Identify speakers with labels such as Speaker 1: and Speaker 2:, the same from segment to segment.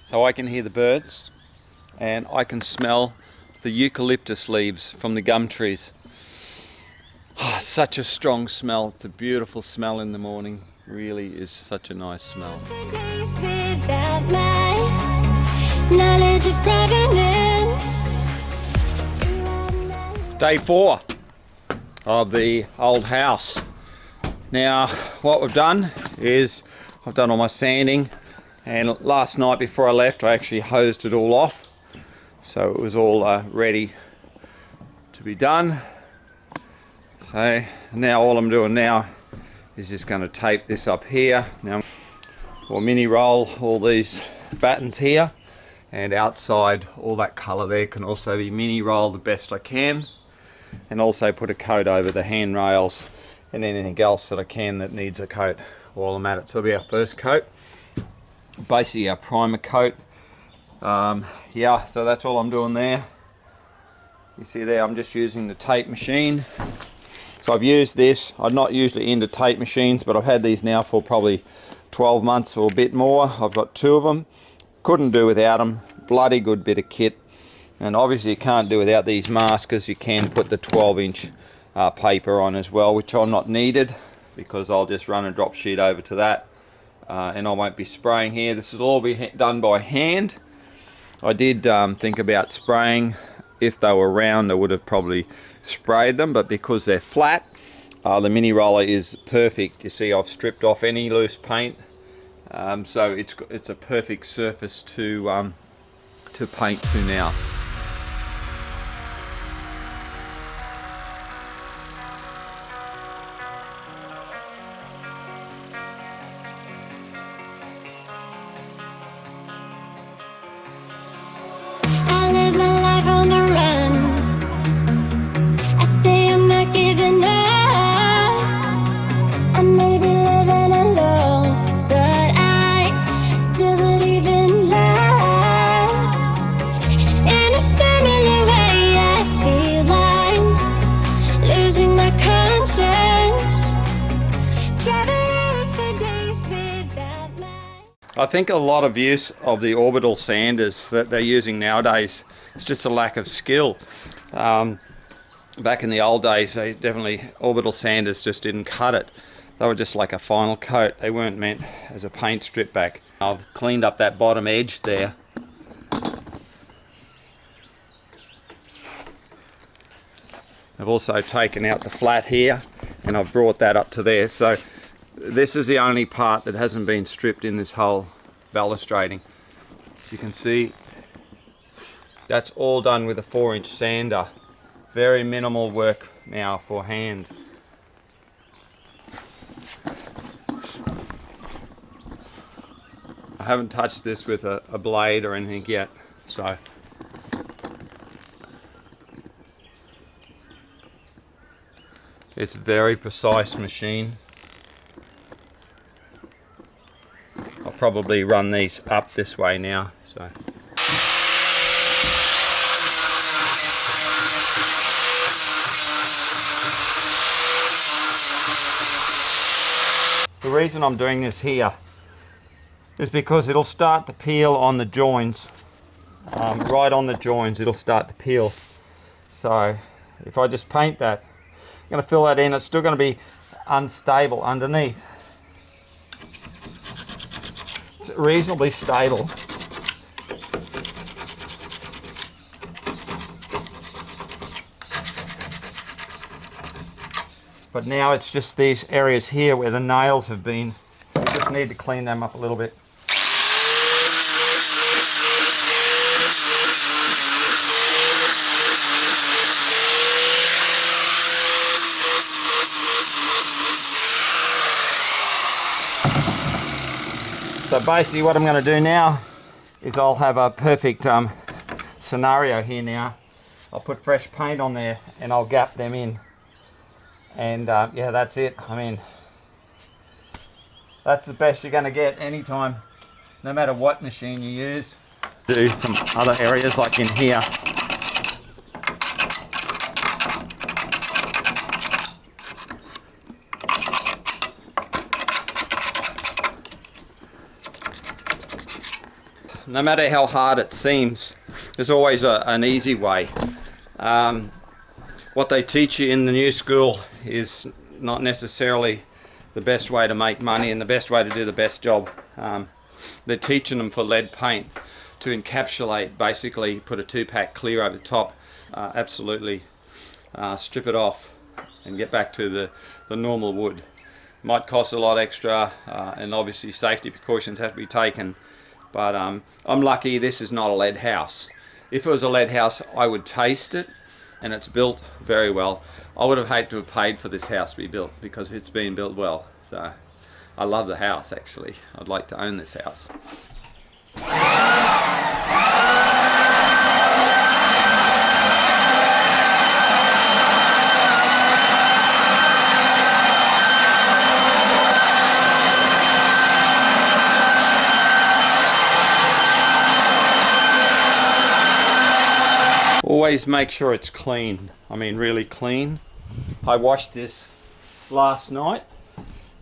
Speaker 1: so I can hear the birds and I can smell the eucalyptus leaves from the gum trees. Oh, such a strong smell. It's a beautiful smell in the morning. Really is such a nice smell. Day 4 of the old house. Now what we've done is I've done all my sanding, and last night before I left I actually hosed it all off, so it was all ready to be done. So now all I'm doing now is just going to tape this up here. Now we'll mini roll all these battens here, and outside all that colour there can also be mini rolled the best I can, and also put a coat over the handrails and anything else that I can that needs a coat while I'm at it. So it'll be our first coat, basically our primer coat. Yeah, so that's all I'm doing there. You see there, I'm just using the tape machine. So I've used this. I'm not usually into tape machines, but I've had these now for probably 12 months or a bit more. I've got 2 of them. Couldn't do without them. Bloody good bit of kit. And obviously you can't do without these maskers. You can put the 12-inch paper on as well, which I'm not needed because I'll just run a drop sheet over to that, and I won't be spraying here. This will all be done by hand. I did think about spraying. If they were round I would have probably sprayed them, but because they're flat, the mini roller is perfect. You see I've stripped off any loose paint, so it's a perfect surface to paint to now. I think a lot of use of the orbital sanders that they're using nowadays is just a lack of skill. Back in the old days, orbital sanders just didn't cut it. They were just like a final coat. They weren't meant as a paint strip back. I've cleaned up that bottom edge there. I've also taken out the flat here and I've brought that up to there. So this is the only part that hasn't been stripped in this whole balustrading. As you can see, that's all done with a 4-inch sander. Very minimal work now for hand. I haven't touched this with a blade or anything yet, so it's a very precise machine. I'll probably run these up this way now. So the reason I'm doing this here is because it'll start to peel on the joins. Right on the joins it'll start to peel. So if I just paint that, I'm going to fill that in, it's still going to be unstable underneath. It's reasonably stable. But now it's just these areas here where the nails have been. We just need to clean them up a little bit. So basically what I'm going to do now is I'll have a perfect scenario here now. I'll put fresh paint on there and I'll gap them in. And yeah, that's it. I mean, that's the best you're going to get anytime, no matter what machine you use. Do some other areas like in here. no matter how hard it seems, there's always an easy way. What they teach you in the new school is not necessarily the best way to make money and the best way to do the best job. They're teaching them for lead paint to encapsulate, basically put a 2-pack clear over the top, absolutely strip it off and get back to the normal wood. Might cost a lot extra, and obviously safety precautions have to be taken, but I'm lucky this is not a lead house. If it was a lead house, I would taste it, and it's built very well. I would have hated to have paid for this house to be built because it's been built well. So I love the house, actually. I'd like to own this house. Always make sure it's clean. I mean really clean. I washed this last night.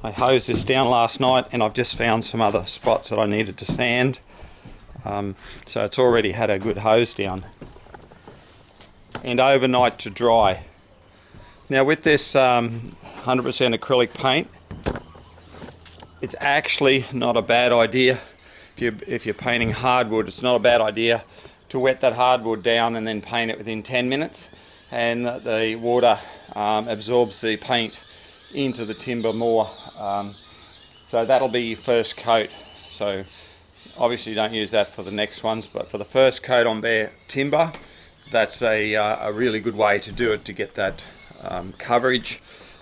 Speaker 1: I hosed this down last night, and I've just found some other spots that I needed to sand. So it's already had a good hose down. And overnight to dry. Now with this 100% acrylic paint, it's actually not a bad idea. If you're painting hardwood, it's not a bad idea to wet that hardwood down and then paint it within 10 minutes, and the water absorbs the paint into the timber more. So that'll be your first coat. So obviously don't use that for the next ones, but for the first coat on bare timber, that's a really good way to do it, to get that coverage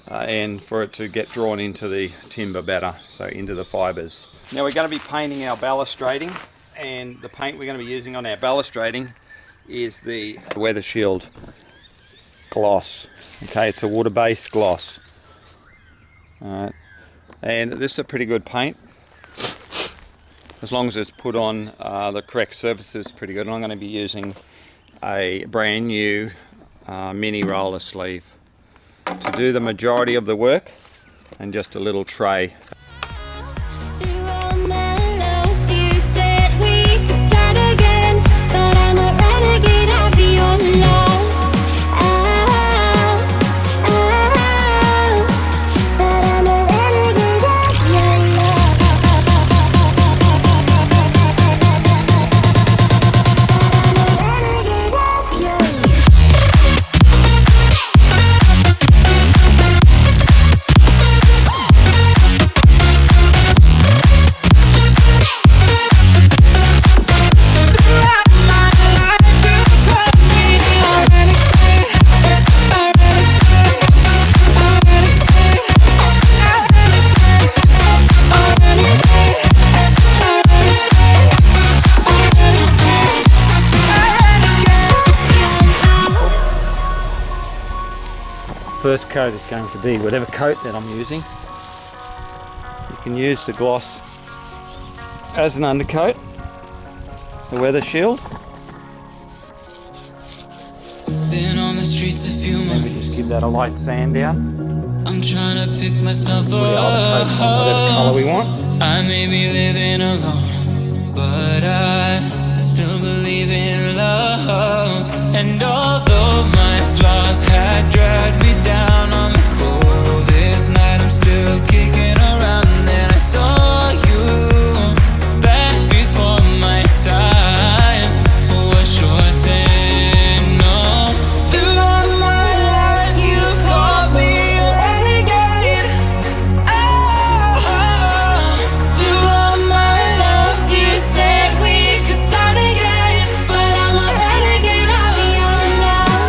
Speaker 1: and for it to get drawn into the timber better, so into the fibres. Now we're going to be painting our balustrading, and the paint we're going to be using on our balustrading is the Weather Shield gloss. Okay, it's a water-based gloss. Alright, and this is a pretty good paint. As long as it's put on the correct surfaces, pretty good. And I'm going to be using a brand new mini roller sleeve to do the majority of the work, and just a little tray. First coat is going to be whatever coat that I'm using. You can use the gloss as an undercoat, the Weather Shield.
Speaker 2: Been on the streets a few months.
Speaker 1: Maybe just give that a light sand down.
Speaker 2: I'm trying to pick myself up.
Speaker 1: Put our other coats on whatever colour we want.
Speaker 2: I may be living alone, but I still believe in love. And although my flaws had dragged me down on the coldest night, I'm still kicking around. Then I saw you back before my time was shortened. No, throughout my life you've called me a renegade. Throughout my loves you said we could start again, but I'm a renegade of your love.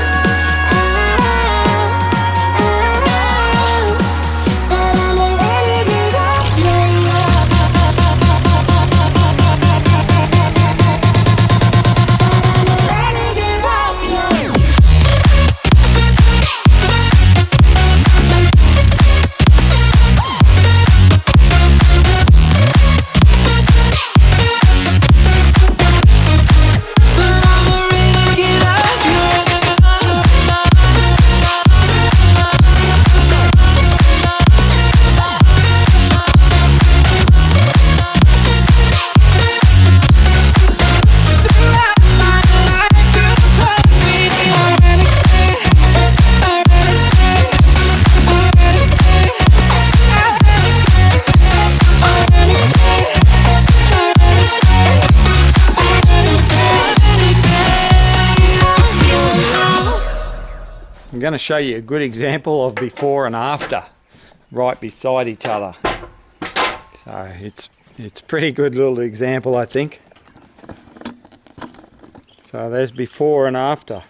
Speaker 1: I'm going to show you a good example of before and after, right beside each other. So it's pretty good little example, I think. So there's before and after.